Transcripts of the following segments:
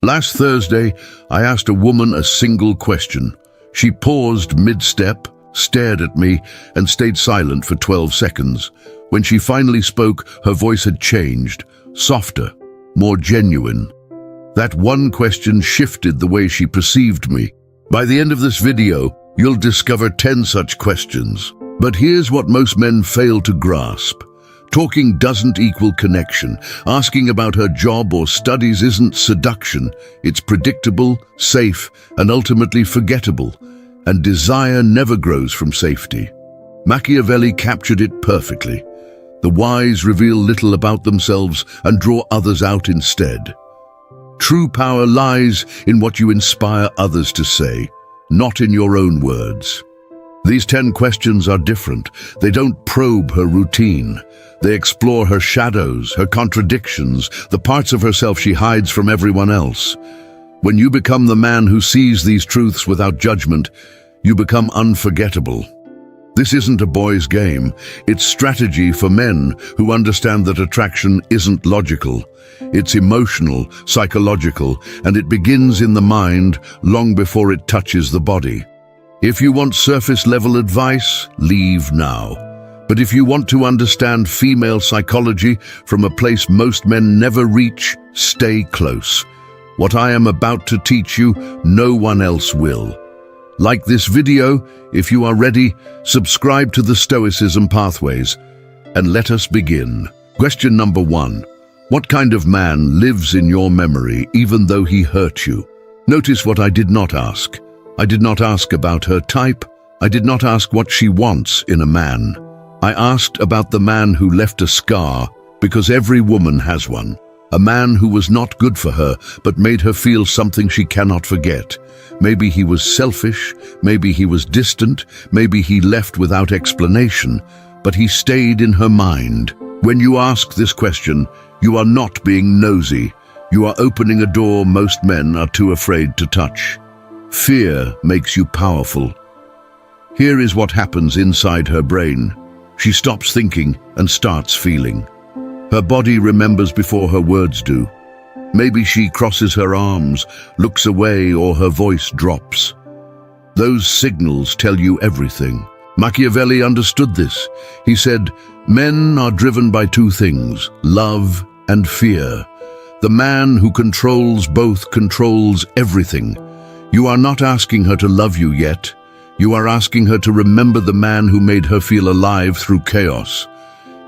Last Thursday, I asked a woman a single question. She paused mid-step, stared at me, and stayed silent for 12 seconds. When she finally spoke, her voice had changed, softer, more genuine. That one question shifted the way she perceived me. By the end of this video, you'll discover 10 such questions. But here's what most men fail to grasp. Talking doesn't equal connection. Asking about her job or studies isn't seduction. It's predictable, safe, and ultimately forgettable. And desire never grows from safety. Machiavelli captured it perfectly. The wise reveal little about themselves and draw others out instead. True power lies in what you inspire others to say, not in your own words. These 10 questions are different. They don't probe her routine. They explore her shadows, her contradictions, the parts of herself she hides from everyone else. When you become the man who sees these truths without judgment, you become unforgettable. This isn't a boy's game. It's strategy for men who understand that attraction isn't logical. It's emotional, psychological, and it begins in the mind long before it touches the body. If you want surface-level advice, leave now. But if you want to understand female psychology from a place most men never reach, stay close. What I am about to teach you, no one else will. Like this video, if you are ready, subscribe to the Stoicism Pathways, and let us begin. Question number 1. What kind of man lives in your memory even though he hurt you? Notice what I did not ask. I did not ask about her type. I did not ask what she wants in a man. I asked about the man who left a scar, because every woman has one. A man who was not good for her, but made her feel something she cannot forget. Maybe he was selfish, maybe he was distant, maybe he left without explanation, but he stayed in her mind. When you ask this question, you are not being nosy. You are opening a door most men are too afraid to touch. Fear makes you powerful. Here is what happens inside her brain. She stops thinking and starts feeling. Her body remembers before her words do. Maybe she crosses her arms, looks away, or her voice drops. Those signals tell you everything. Machiavelli understood this. He said, men are driven by 2 things, love and fear. The man who controls both controls everything. You are not asking her to love you yet. You are asking her to remember the man who made her feel alive through chaos.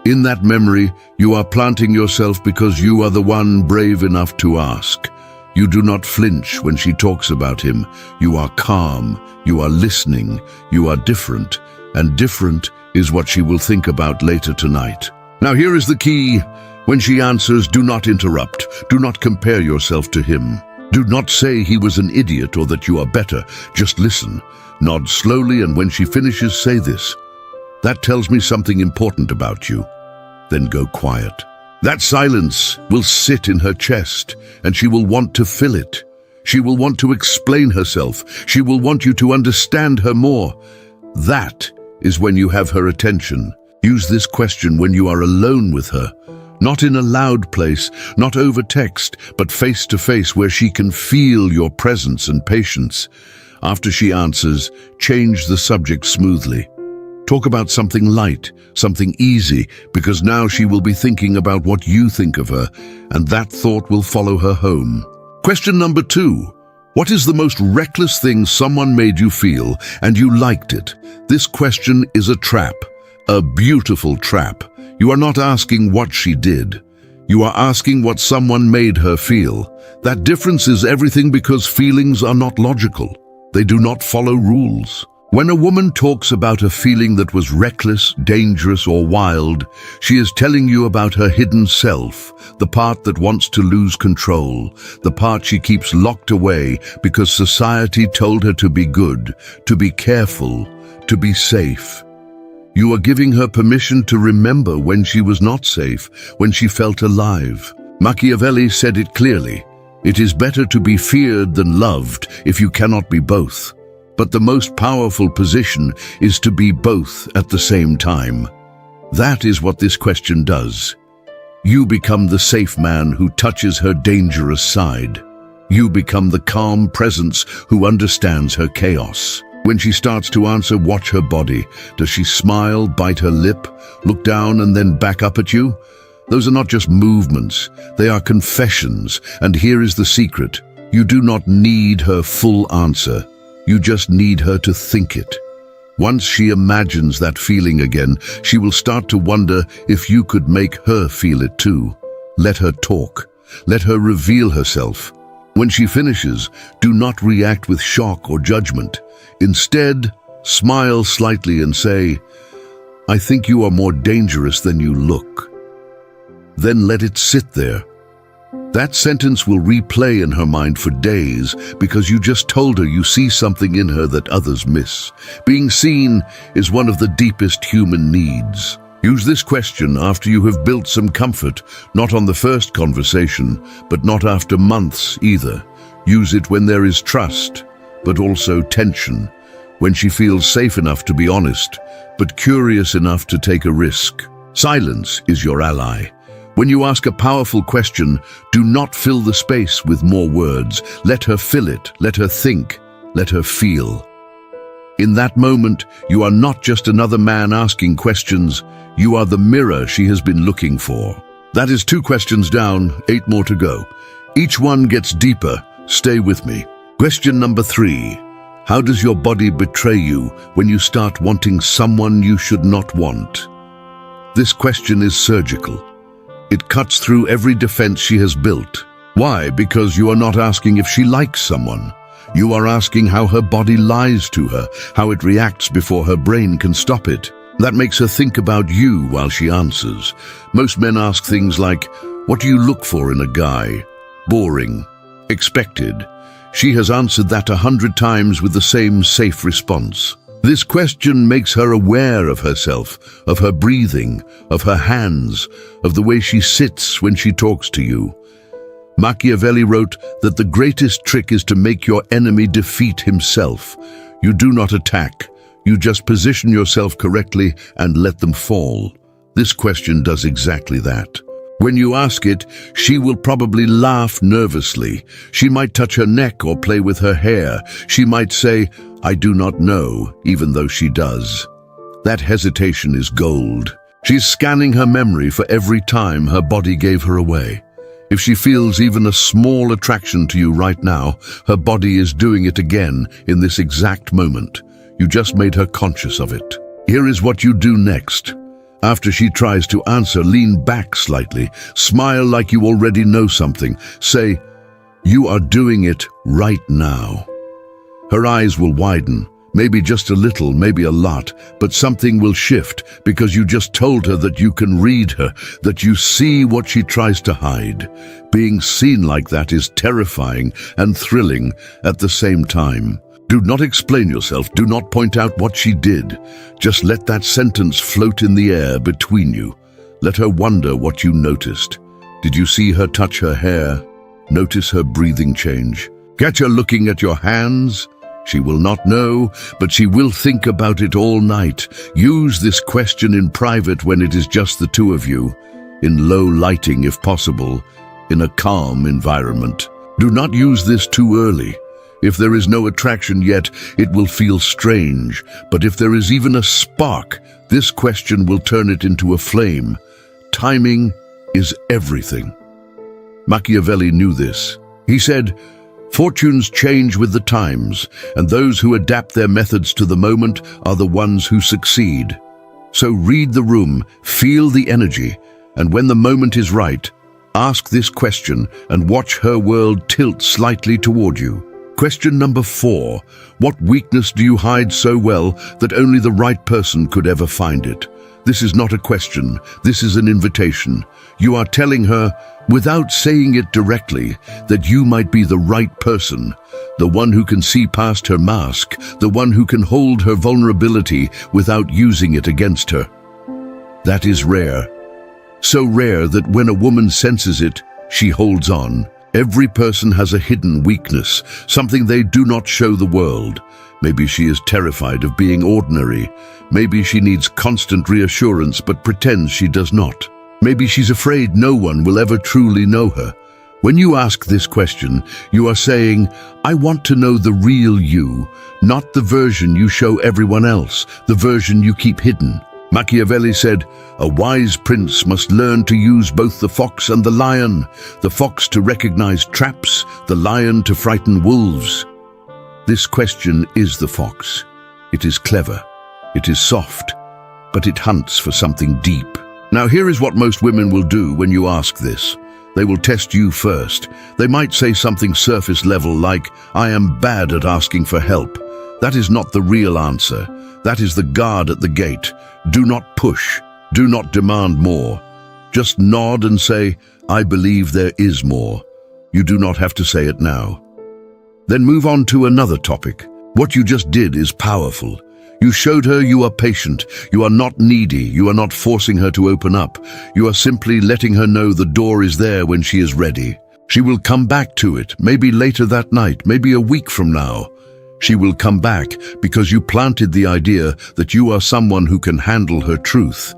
In that memory, you are planting yourself because you are the one brave enough to ask. You do not flinch when she talks about him. You are calm, you are listening, you are different, and different is what she will think about later tonight. Now here is the key. When she answers, do not interrupt. Do not compare yourself to him. Do not say he was an idiot or that you are better. Just listen. Nod slowly, and when she finishes, say this. That tells me something important about you. Then go quiet. That silence will sit in her chest, and she will want to fill it. She will want to explain herself. She will want you to understand her more. That is when you have her attention. Use this question when you are alone with her. Not in a loud place, not over text, but face to face where she can feel your presence and patience. After she answers, change the subject smoothly. Talk about something light, something easy, because now she will be thinking about what you think of her, and that thought will follow her home. Question number 2. What is the most reckless thing someone made you feel, and you liked it? This question is a trap, a beautiful trap. You are not asking what she did. You are asking what someone made her feel. That difference is everything because feelings are not logical. They do not follow rules. When a woman talks about a feeling that was reckless, dangerous, or wild, she is telling you about her hidden self, the part that wants to lose control, the part she keeps locked away because society told her to be good, to be careful, to be safe. You are giving her permission to remember when she was not safe, when she felt alive. Machiavelli said it clearly. It is better to be feared than loved if you cannot be both. But the most powerful position is to be both at the same time. That is what this question does. You become the safe man who touches her dangerous side. You become the calm presence who understands her chaos. When she starts to answer, watch her body. Does she smile, bite her lip, look down and then back up at you? Those are not just movements, they are confessions. And here is the secret. You do not need her full answer. You just need her to think it. Once she imagines that feeling again, she will start to wonder if you could make her feel it too. Let her talk. Let her reveal herself. When she finishes, do not react with shock or judgment. Instead, smile slightly and say, "I think you are more dangerous than you look." Then let it sit there. That sentence will replay in her mind for days because you just told her you see something in her that others miss. Being seen is one of the deepest human needs. Use this question after you have built some comfort, not on the first conversation, but not after months either. Use it when there is trust, but also tension, when she feels safe enough to be honest, but curious enough to take a risk. Silence is your ally. When you ask a powerful question, do not fill the space with more words. Let her fill it, let her think, let her feel. In that moment, you are not just another man asking questions, you are the mirror she has been looking for. That is 2 questions down, 8 more to go. Each one gets deeper. Stay with me. Question number 3. How does your body betray you when you start wanting someone you should not want? This question is surgical. It cuts through every defense she has built. Why? Because you are not asking if she likes someone. You are asking how her body lies to her, how it reacts before her brain can stop it. That makes her think about you while she answers. Most men ask things like, what do you look for in a guy? Boring. Expected. She has answered that 100 times with the same safe response. This question makes her aware of herself, of her breathing, of her hands, of the way she sits when she talks to you. Machiavelli wrote that the greatest trick is to make your enemy defeat himself. You do not attack, you just position yourself correctly and let them fall. This question does exactly that. When you ask it, she will probably laugh nervously. She might touch her neck or play with her hair. She might say, I do not know, even though she does. That hesitation is gold. She's scanning her memory for every time her body gave her away. If she feels even a small attraction to you right now, her body is doing it again in this exact moment. You just made her conscious of it. Here is what you do next. After she tries to answer, lean back slightly. Smile like you already know something. Say, you are doing it right now. Her eyes will widen, maybe just a little, maybe a lot, but something will shift because you just told her that you can read her, that you see what she tries to hide. Being seen like that is terrifying and thrilling at the same time. Do not explain yourself. Do not point out what she did. Just let that sentence float in the air between you. Let her wonder what you noticed. Did you see her touch her hair? Notice her breathing change. Catch her looking at your hands? She will not know, but she will think about it all night. Use this question in private when it is just the two of you, in low lighting if possible, in a calm environment. Do not use this too early. If there is no attraction yet, it will feel strange. But if there is even a spark, this question will turn it into a flame. Timing is everything. Machiavelli knew this. He said, fortunes change with the times, and those who adapt their methods to the moment are the ones who succeed. So read the room, feel the energy, and when the moment is right, ask this question and watch her world tilt slightly toward you. Question number 4. What weakness do you hide so well that only the right person could ever find it? This is not a question. This is an invitation. You are telling her, without saying it directly, that you might be the right person, the one who can see past her mask, the one who can hold her vulnerability without using it against her. That is rare. So rare that when a woman senses it, she holds on. Every person has a hidden weakness, something they do not show the world. Maybe she is terrified of being ordinary. Maybe she needs constant reassurance but pretends she does not. Maybe she's afraid no one will ever truly know her. When you ask this question, you are saying, I want to know the real you, not the version you show everyone else, the version you keep hidden. Machiavelli said, a wise prince must learn to use both the fox and the lion, the fox to recognize traps, the lion to frighten wolves. This question is the fox. It is clever, it is soft, but it hunts for something deep. Now here is what most women will do when you ask this. They will test you first. They might say something surface level like, I am bad at asking for help. That is not the real answer. That is the guard at the gate. Do not push. Do not demand more. Just nod and say, I believe there is more. You do not have to say it now. Then move on to another topic. What you just did is powerful. You showed her you are patient, you are not needy, you are not forcing her to open up. You are simply letting her know the door is there when she is ready. She will come back to it, maybe later that night, maybe a week from now. She will come back because you planted the idea that you are someone who can handle her truth.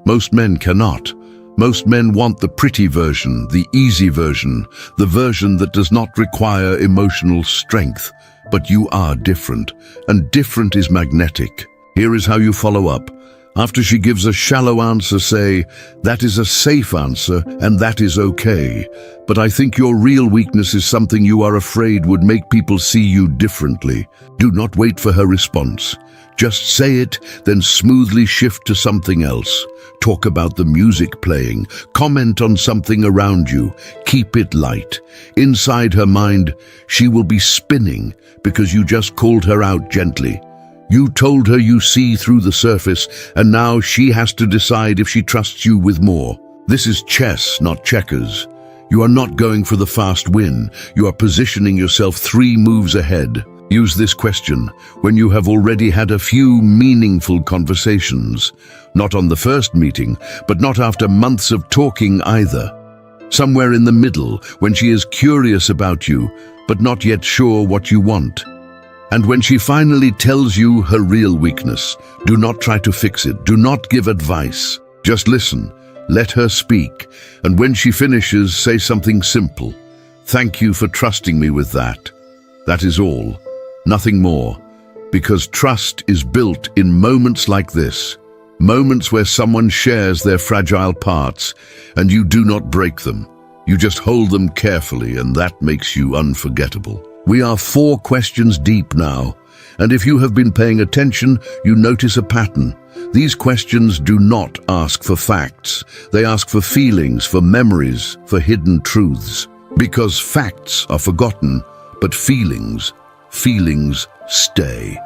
Most men cannot. Most men want the pretty version, the easy version, the version that does not require emotional strength. But you are different, and different is magnetic. Here is how you follow up. After she gives a shallow answer, say, that is a safe answer, and that is okay. But I think your real weakness is something you are afraid would make people see you differently. Do not wait for her response. Just say it, then smoothly shift to something else. Talk about the music playing. Comment on something around you. Keep it light. Inside her mind, she will be spinning because you just called her out gently. You told her you see through the surface, and now she has to decide if she trusts you with more. This is chess, not checkers. You are not going for the fast win. You are positioning yourself 3 moves ahead. Use this question when you have already had a few meaningful conversations. Not on the first meeting, but not after months of talking either. Somewhere in the middle, when she is curious about you, but not yet sure what you want. And when she finally tells you her real weakness, do not try to fix it. Do not give advice. Just listen. Let her speak. And when she finishes, say something simple. Thank you for trusting me with that. That is all. Nothing more. Because trust is built in moments like this. Moments where someone shares their fragile parts, and you do not break them. You just hold them carefully, and that makes you unforgettable. We are 4 questions deep now, and if you have been paying attention, you notice a pattern. These questions do not ask for facts. They ask for feelings, for memories, for hidden truths. Because facts are forgotten, but feelings stay.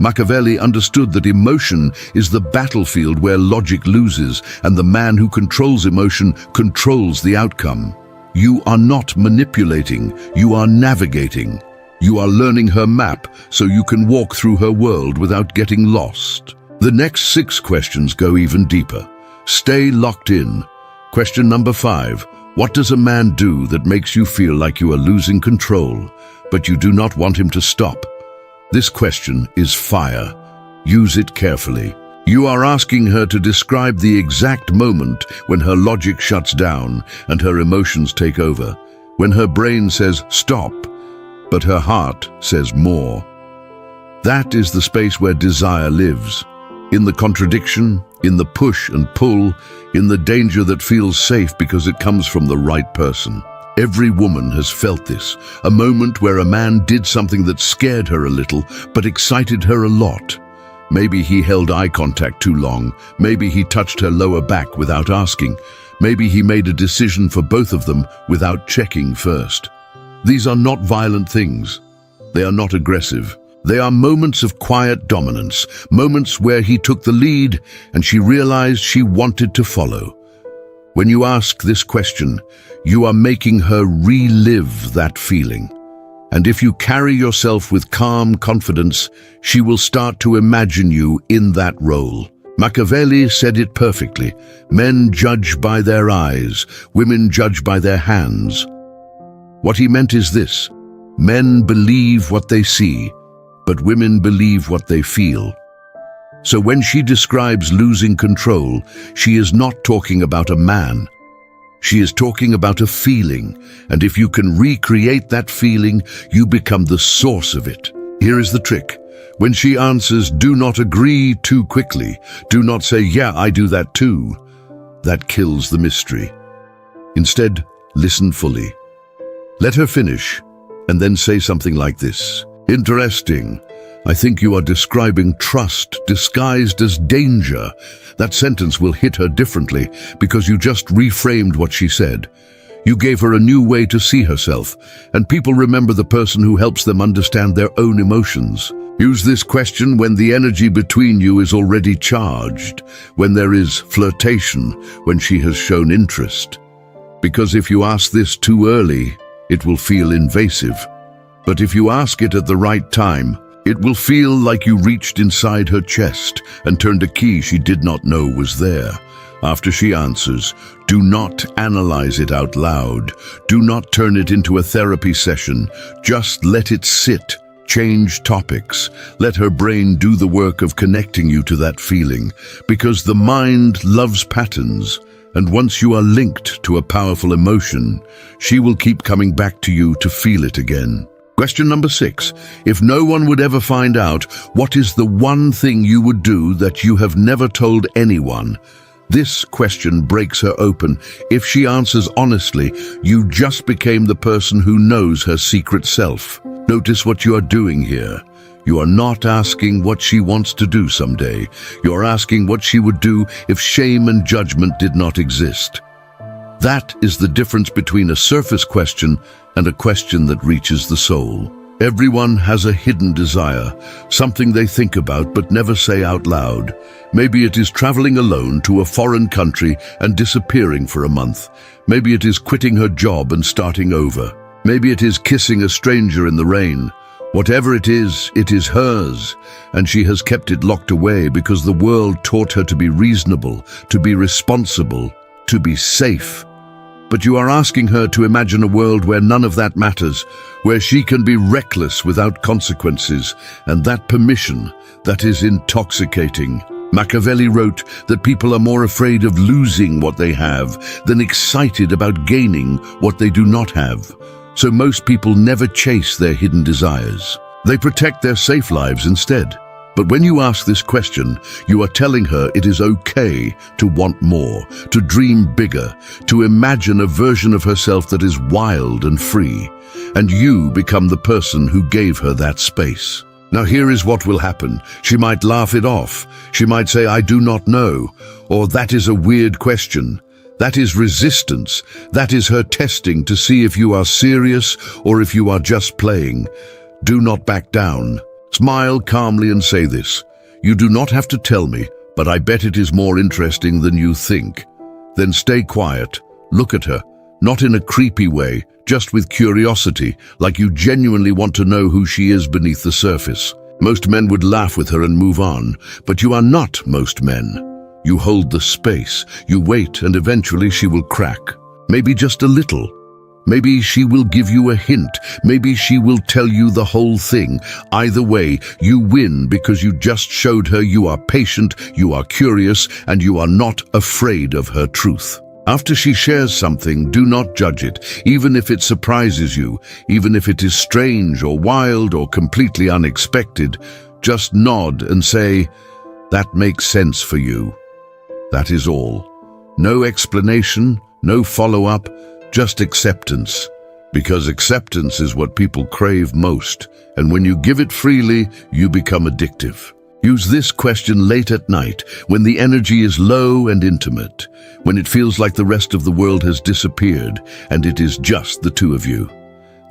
Machiavelli understood that emotion is the battlefield where logic loses, and the man who controls emotion controls the outcome. You are not manipulating, you are navigating. You are learning her map so you can walk through her world without getting lost. The next 6 questions go even deeper. Stay locked in. Question number 5. What does a man do that makes you feel like you are losing control, but you do not want him to stop? This question is fire. Use it carefully. You are asking her to describe the exact moment when her logic shuts down and her emotions take over, when her brain says stop, but her heart says more. That is the space where desire lives. In the contradiction, in the push and pull, in the danger that feels safe because it comes from the right person. Every woman has felt this, a moment where a man did something that scared her a little, but excited her a lot. Maybe he held eye contact too long, maybe he touched her lower back without asking, maybe he made a decision for both of them without checking first. These are not violent things. They are not aggressive. They are moments of quiet dominance, moments where he took the lead and she realized she wanted to follow. When you ask this question, you are making her relive that feeling. And if you carry yourself with calm confidence, she will start to imagine you in that role. Machiavelli said it perfectly. Men judge by their eyes, women judge by their hands. What he meant is this: men believe what they see, but women believe what they feel. So when she describes losing control, she is not talking about a man. She is talking about a feeling, and if you can recreate that feeling, you become the source of it. Here is the trick. When she answers, do not agree too quickly. Do not say, yeah, I do that too. That kills the mystery. Instead, listen fully. Let her finish, and then say something like this. Interesting. I think you are describing trust disguised as danger. That sentence will hit her differently because you just reframed what she said. You gave her a new way to see herself, and people remember the person who helps them understand their own emotions. Use this question when the energy between you is already charged, when there is flirtation, when she has shown interest. Because if you ask this too early, it will feel invasive. But if you ask it at the right time, it will feel like you reached inside her chest and turned a key she did not know was there. After she answers, do not analyze it out loud. Do not turn it into a therapy session. Just let it sit. Change topics. Let her brain do the work of connecting you to that feeling, because the mind loves patterns, and once you are linked to a powerful emotion, she will keep coming back to you to feel it again. Question number 6. If no one would ever find out, what is the one thing you would do that you have never told anyone? This question breaks her open. If she answers honestly, you just became the person who knows her secret self. Notice what you are doing here. You are not asking what she wants to do someday. You are asking what she would do if shame and judgment did not exist. That is the difference between a surface question and a question that reaches the soul. Everyone has a hidden desire, something they think about but never say out loud. Maybe it is traveling alone to a foreign country and disappearing for a month. Maybe it is quitting her job and starting over. Maybe it is kissing a stranger in the rain. Whatever it is hers, and she has kept it locked away because the world taught her to be reasonable, to be responsible, to be safe. But you are asking her to imagine a world where none of that matters, where she can be reckless without consequences, and that permission, that is intoxicating. Machiavelli wrote that people are more afraid of losing what they have than excited about gaining what they do not have. So most people never chase their hidden desires. They protect their safe lives instead. But when you ask this question, you are telling her it is okay to want more, to dream bigger, to imagine a version of herself that is wild and free. And you become the person who gave her that space. Now here is what will happen. She might laugh it off. She might say, I do not know, or that is a weird question. That is resistance. That is her testing to see if you are serious or if you are just playing. Do not back down. Smile calmly and say this. You do not have to tell me, but I bet it is more interesting than you think. Then stay quiet. Look at her, not in a creepy way, just with curiosity, like you genuinely want to know who she is beneath the surface. Most men would laugh with her and move on, but you are not most men. You hold the space, you wait, and eventually she will crack. Maybe just a little. Maybe she will give you a hint. Maybe she will tell you the whole thing. Either way, you win because you just showed her you are patient, you are curious, and you are not afraid of her truth. After she shares something, do not judge it, even if it surprises you, even if it is strange or wild or completely unexpected. Just nod and say, that makes sense for you. That is all. No explanation, no follow-up, just acceptance. Because acceptance is what people crave most, and when you give it freely, you become addictive. Use this question late at night, when the energy is low and intimate, when it feels like the rest of the world has disappeared, and it is just the two of you.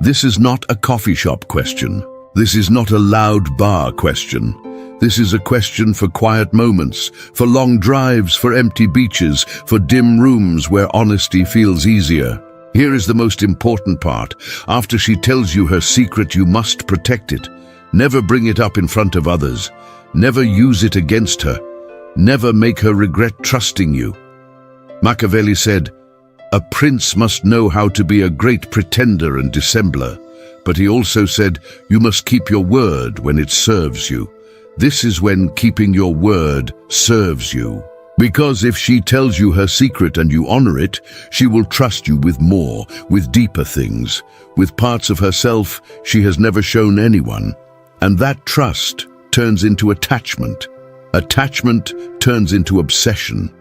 This is not a coffee shop question. This is not a loud bar question. This is a question for quiet moments, for long drives, for empty beaches, for dim rooms where honesty feels easier. Here is the most important part. After she tells you her secret, you must protect it. Never bring it up in front of others. Never use it against her. Never make her regret trusting you. Machiavelli said, a prince must know how to be a great pretender and dissembler. But he also said, you must keep your word when it serves you. This is when keeping your word serves you. Because if she tells you her secret and you honor it, she will trust you with more, with deeper things, with parts of herself she has never shown anyone. And that trust turns into attachment. Attachment turns into obsession.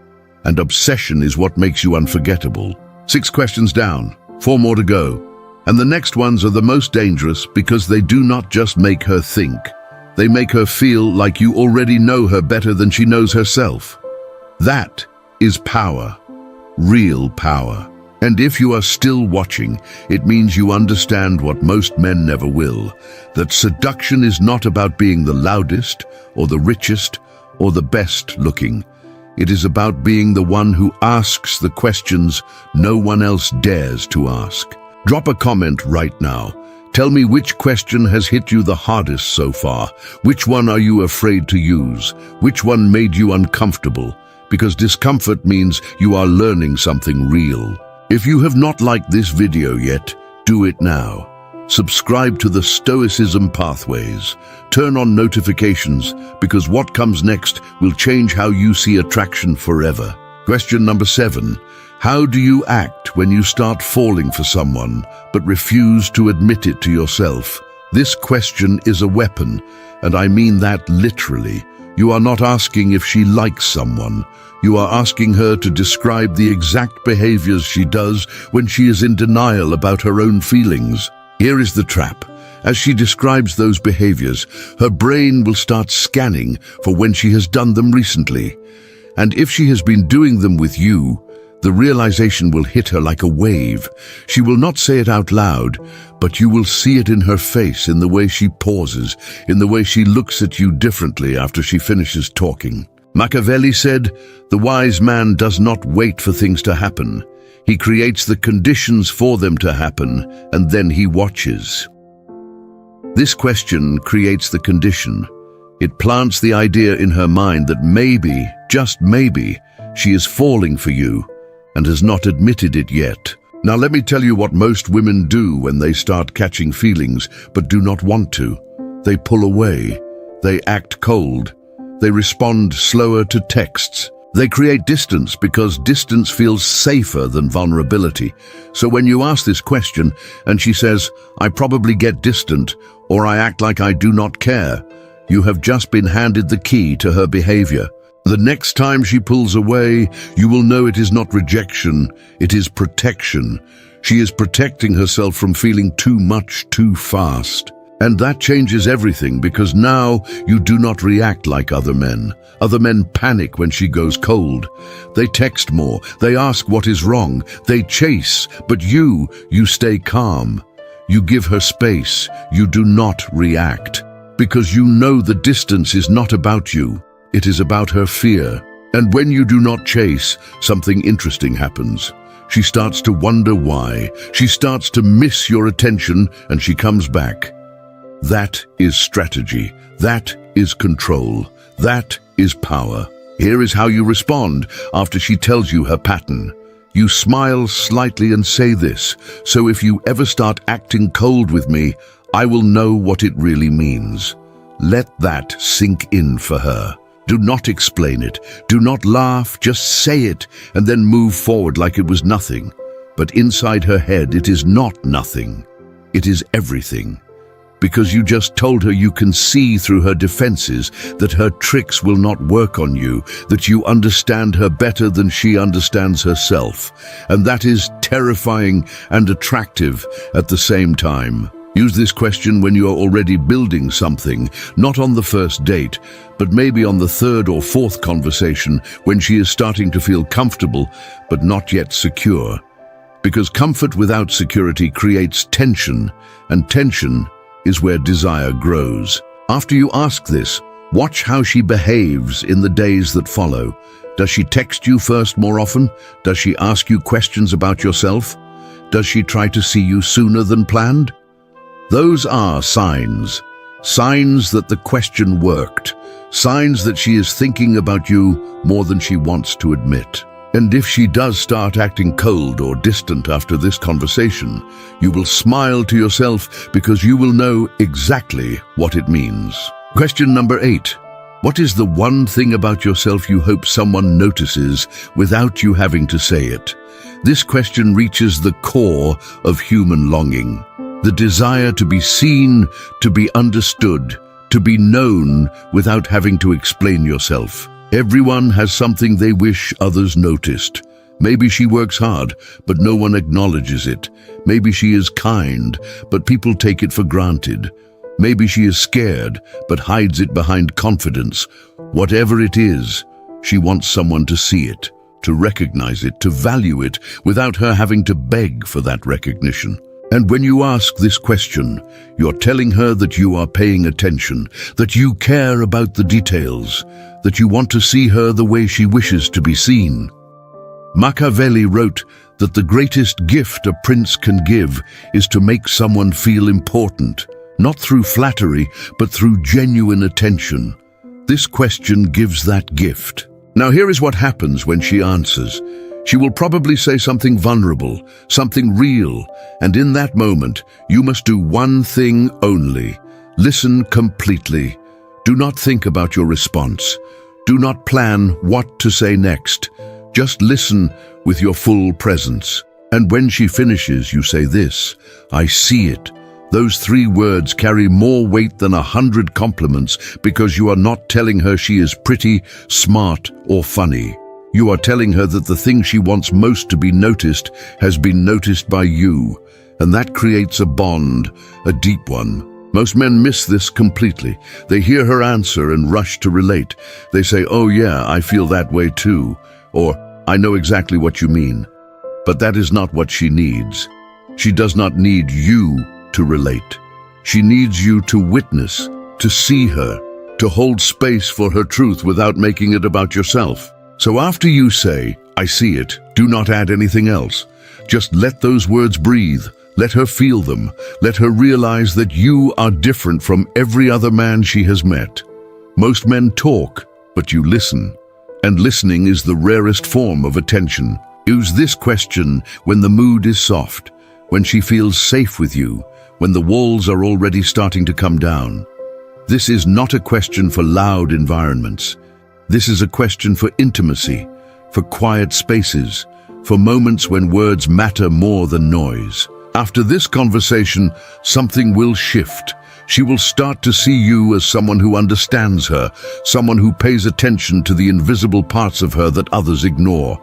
And obsession is what makes you unforgettable. 6 questions down, 4 more to go. And the next ones are the most dangerous because they do not just make her think. They make her feel like you already know her better than she knows herself. That is power, real power. And if you are still watching, it means you understand what most men never will, that seduction is not about being the loudest or the richest or the best looking. It is about being the one who asks the questions no one else dares to ask. Drop a comment right now. Tell me which question has hit you the hardest so far. Which one are you afraid to use? Which one made you uncomfortable? Because discomfort means you are learning something real. If you have not liked this video yet, do it now. Subscribe to the Stoicism Pathways. Turn on notifications, because what comes next will change how you see attraction forever. Question number 7. How do you act when you start falling for someone, but refuse to admit it to yourself? This question is a weapon, and I mean that literally. You are not asking if she likes someone. You are asking her to describe the exact behaviors she does when she is in denial about her own feelings. Here is the trap. As she describes those behaviors, her brain will start scanning for when she has done them recently. And if she has been doing them with you, the realization will hit her like a wave. She will not say it out loud, but you will see it in her face, in the way she pauses, in the way she looks at you differently after she finishes talking. Machiavelli said, "The wise man does not wait for things to happen. He creates the conditions for them to happen, and then he watches." This question creates the condition. It plants the idea in her mind that maybe, just maybe, she is falling for you and has not admitted it yet. Now let me tell you what most women do when they start catching feelings but do not want to. They pull away. They act cold. They respond slower to texts. They create distance because distance feels safer than vulnerability. So when you ask this question and she says, "I probably get distant," or "I act like I do not care," you have just been handed the key to her behavior. The next time she pulls away, you will know it is not rejection, it is protection. She is protecting herself from feeling too much too fast. And that changes everything, because now you do not react like other men. Other men panic when she goes cold. They text more, they ask what is wrong, they chase, but you stay calm. You give her space, you do not react. Because you know the distance is not about you. It is about her fear. And when you do not chase, something interesting happens. She starts to wonder why. She starts to miss your attention, and she comes back. That is strategy. That is control. That is power. Here is how you respond after she tells you her pattern. You smile slightly and say this, "So if you ever start acting cold with me, I will know what it really means." Let that sink in for her. Do not explain it. Do not laugh. Just say it and then move forward like it was nothing. But inside her head, it is not nothing. It is everything. Because you just told her you can see through her defenses, that her tricks will not work on you, that you understand her better than she understands herself. And that is terrifying and attractive at the same time. Use this question when you are already building something, not on the first date, but maybe on the 3rd or 4th conversation, when she is starting to feel comfortable, but not yet secure. Because comfort without security creates tension, and tension is where desire grows. After you ask this, watch how she behaves in the days that follow. Does she text you first more often? Does she ask you questions about yourself? Does she try to see you sooner than planned? Those are signs. Signs that the question worked. Signs that she is thinking about you more than she wants to admit. And if she does start acting cold or distant after this conversation, you will smile to yourself because you will know exactly what it means. Question number 8. What is the one thing about yourself you hope someone notices without you having to say it? This question reaches the core of human longing. The desire to be seen, to be understood, to be known without having to explain yourself. Everyone has something they wish others noticed. Maybe she works hard, but no one acknowledges it. Maybe she is kind, but people take it for granted. Maybe she is scared, but hides it behind confidence. Whatever it is, she wants someone to see it, to recognize it, to value it, without her having to beg for that recognition. And when you ask this question, you're telling her that you are paying attention, that you care about the details, that you want to see her the way she wishes to be seen. Machiavelli wrote that the greatest gift a prince can give is to make someone feel important, not through flattery, but through genuine attention. This question gives that gift. Now here is what happens when she answers. She will probably say something vulnerable, something real, and in that moment, you must do one thing only. Listen completely. Do not think about your response. Do not plan what to say next. Just listen with your full presence. And when she finishes, you say this: I see it. Those 3 words carry more weight than 100 compliments because you are not telling her she is pretty, smart, or funny. You are telling her that the thing she wants most to be noticed has been noticed by you, and that creates a bond, a deep one. Most men miss this completely. They hear her answer and rush to relate. They say, "Oh yeah, I feel that way too," or "I know exactly what you mean." But that is not what she needs. She does not need you to relate. She needs you to witness, to see her, to hold space for her truth without making it about yourself. So after you say, "I see it," do not add anything else. Just let those words breathe. Let her feel them. Let her realize that you are different from every other man she has met. Most men talk, but you listen. And listening is the rarest form of attention. Use this question when the mood is soft, when she feels safe with you, when the walls are already starting to come down. This is not a question for loud environments. This is a question for intimacy, for quiet spaces, for moments when words matter more than noise. After this conversation, something will shift. She will start to see you as someone who understands her, someone who pays attention to the invisible parts of her that others ignore.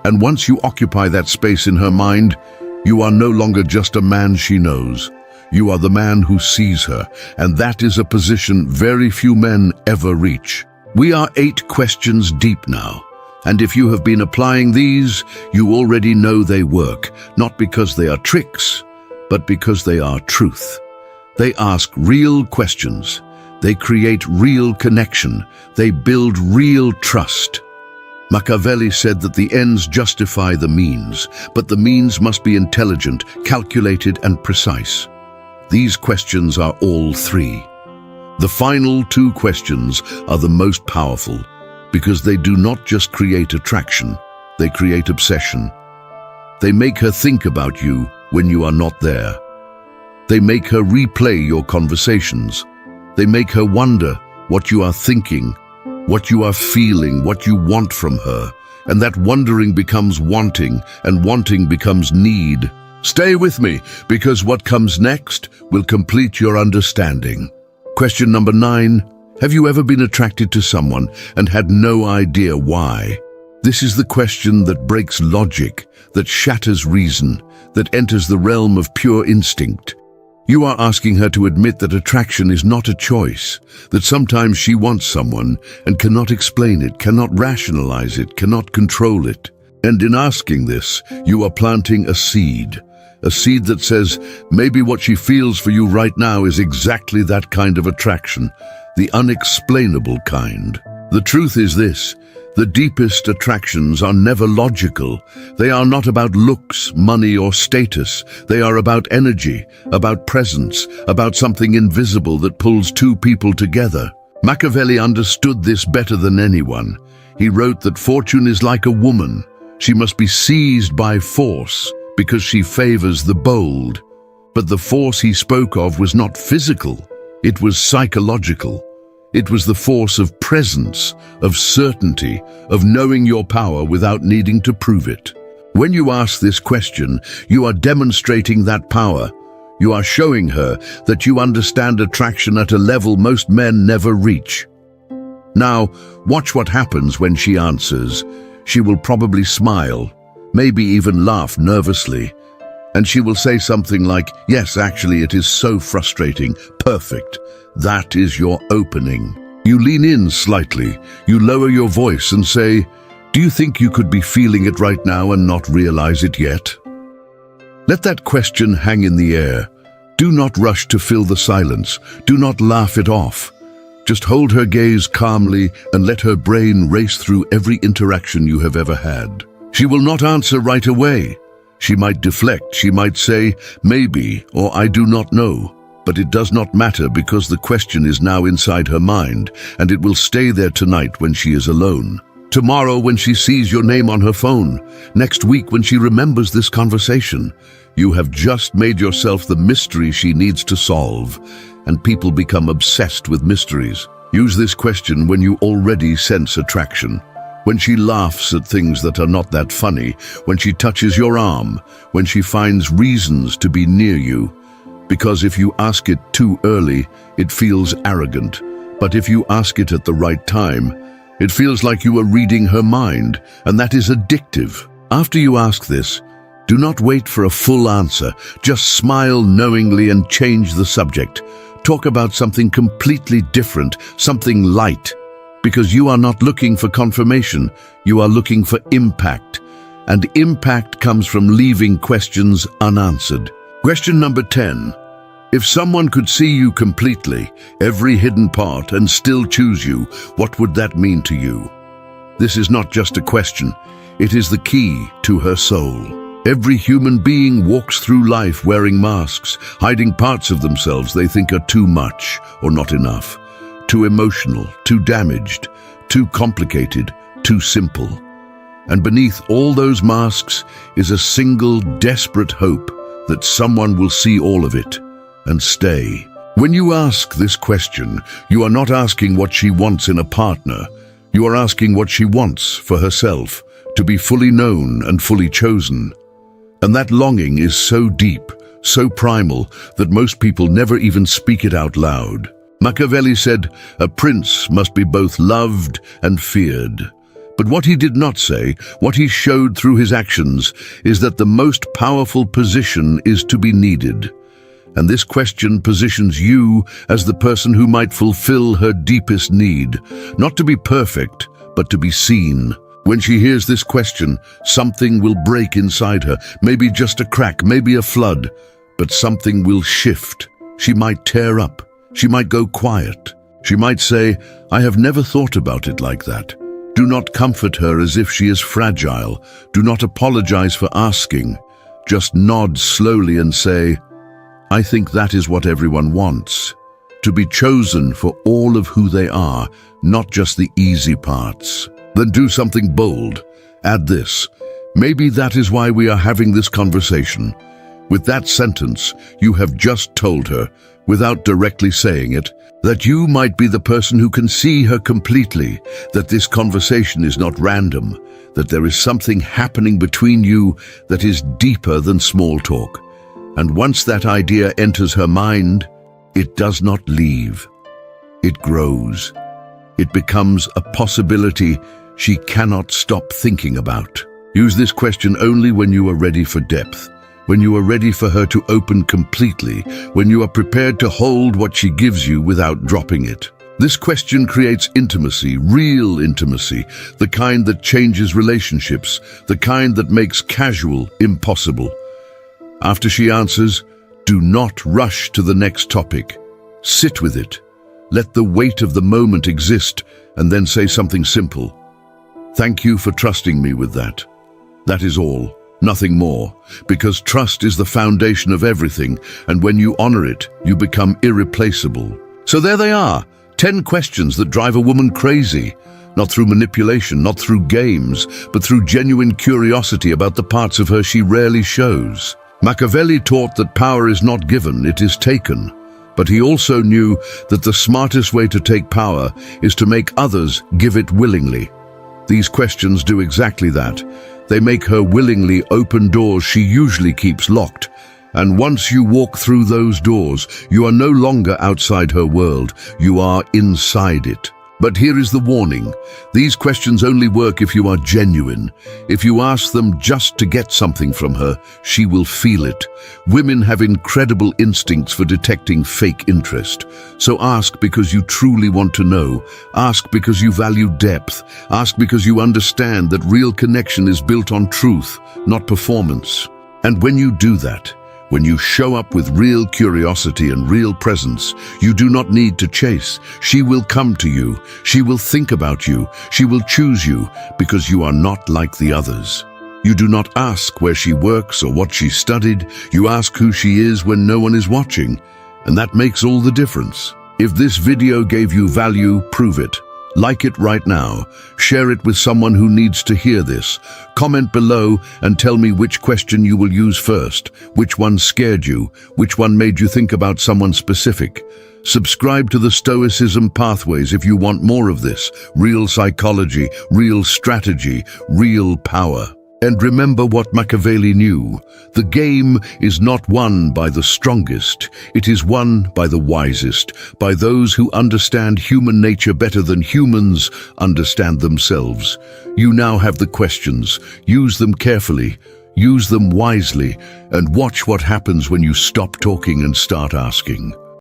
And once you occupy that space in her mind, you are no longer just a man she knows. You are the man who sees her, and that is a position very few men ever reach. We are 8 questions deep now, and if you have been applying these, you already know they work, not because they are tricks, but because they are truth. They ask real questions. They create real connection. They build real trust. Machiavelli said that the ends justify the means, but the means must be intelligent, calculated, and precise. These questions are all 3. The final 2 questions are the most powerful because they do not just create attraction, they create obsession. They make her think about you when you are not there. They make her replay your conversations. They make her wonder what you are thinking, what you are feeling, what you want from her. And that wondering becomes wanting, and wanting becomes need. Stay with me, because what comes next will complete your understanding. Question number 9. Have you ever been attracted to someone and had no idea why? This is the question that breaks logic, that shatters reason, that enters the realm of pure instinct. You are asking her to admit that attraction is not a choice, that sometimes she wants someone and cannot explain it, cannot rationalize it, cannot control it. And in asking this, you are planting a seed that says, maybe what she feels for you right now is exactly that kind of attraction, the unexplainable kind. The truth is this: the deepest attractions are never logical. They are not about looks, money, or status. They are about energy, about presence, about something invisible that pulls 2 people together. Machiavelli understood this better than anyone. He wrote that fortune is like a woman. She must be seized by force because she favors the bold. But the force he spoke of was not physical. It was psychological. It was the force of presence, of certainty, of knowing your power without needing to prove it. When you ask this question, you are demonstrating that power. You are showing her that you understand attraction at a level most men never reach. Now, watch what happens when she answers. She will probably smile, maybe even laugh nervously. And she will say something like, "Yes, actually, it is so frustrating. Perfect. That is your opening." You lean in slightly. You lower your voice and say, "Do you think you could be feeling it right now and not realize it yet?" Let that question hang in the air. Do not rush to fill the silence. Do not laugh it off. Just hold her gaze calmly and let her brain race through every interaction you have ever had. She will not answer right away. She might deflect. She might say, "Maybe," or "I do not know." But it does not matter because the question is now inside her mind, and it will stay there tonight when she is alone. Tomorrow when she sees your name on her phone. Next week when she remembers this conversation. You have just made yourself the mystery she needs to solve, and people become obsessed with mysteries. Use this question when you already sense attraction. When she laughs at things that are not that funny, when she touches your arm, when she finds reasons to be near you. Because if you ask it too early, it feels arrogant. But if you ask it at the right time, it feels like you are reading her mind, and that is addictive. After you ask this, do not wait for a full answer. Just smile knowingly and change the subject. Talk about something completely different, something light. Because you are not looking for confirmation, you are looking for impact. And impact comes from leaving questions unanswered. Question number 10. If someone could see you completely, every hidden part, and still choose you, what would that mean to you? This is not just a question. It is the key to her soul. Every human being walks through life wearing masks, hiding parts of themselves they think are too much or not enough. Too emotional, too damaged, too complicated, too simple. And beneath all those masks is a single desperate hope that someone will see all of it and stay. When you ask this question, you are not asking what she wants in a partner. You are asking what she wants for herself, to be fully known and fully chosen. And that longing is so deep, so primal, that most people never even speak it out loud. Machiavelli said, "A prince must be both loved and feared." But what he did not say, what he showed through his actions, is that the most powerful position is to be needed. And this question positions you as the person who might fulfill her deepest need, not to be perfect, but to be seen. When she hears this question, something will break inside her, maybe just a crack, maybe a flood, but something will shift. She might tear up. She might go quiet. She might say, "I have never thought about it like that." Do not comfort her as if she is fragile. Do not apologize for asking. Just nod slowly and say, "I think that is what everyone wants. To be chosen for all of who they are, not just the easy parts." Then do something bold. Add this. Maybe that is why we are having this conversation. With that sentence, you have just told her, without directly saying it, that you might be the person who can see her completely, that this conversation is not random, that there is something happening between you that is deeper than small talk. And once that idea enters her mind, it does not leave. It grows. It becomes a possibility she cannot stop thinking about. Use this question only when you are ready for depth, when you are ready for her to open completely, when you are prepared to hold what she gives you without dropping it. This question creates intimacy, real intimacy, the kind that changes relationships, the kind that makes casual impossible. After she answers, do not rush to the next topic. Sit with it. Let the weight of the moment exist, and then say something simple. "Thank you for trusting me with that." That is all, nothing more, because trust is the foundation of everything, and when you honor it, you become irreplaceable. So there they are, 10 questions that drive a woman crazy, not through manipulation, not through games, but through genuine curiosity about the parts of her she rarely shows. Machiavelli taught that power is not given, it is taken. But he also knew that the smartest way to take power is to make others give it willingly. These questions do exactly that. They make her willingly open doors she usually keeps locked. And once you walk through those doors, you are no longer outside her world, you are inside it. But here is the warning. These questions only work if you are genuine. If you ask them just to get something from her, she will feel it. Women have incredible instincts for detecting fake interest. So ask because you truly want to know. Ask because you value depth. Ask because you understand that real connection is built on truth, not performance. And when you do that, when you show up with real curiosity and real presence, you do not need to chase. She will come to you. She will think about you. She will choose you because you are not like the others. You do not ask where she works or what she studied. You ask who she is when no one is watching. And that makes all the difference. If this video gave you value, prove it. Like it right now. Share it with someone who needs to hear this. Comment below and tell me which question you will use first, which one scared you, which one made you think about someone specific. Subscribe to the Stoicism Pathways if you want more of this. Real psychology, real strategy, real power. And remember what Machiavelli knew. The game is not won by the strongest. It is won by the wisest, by those who understand human nature better than humans understand themselves. You now have the questions. Use them carefully. Use them wisely. And watch what happens when you stop talking and start asking.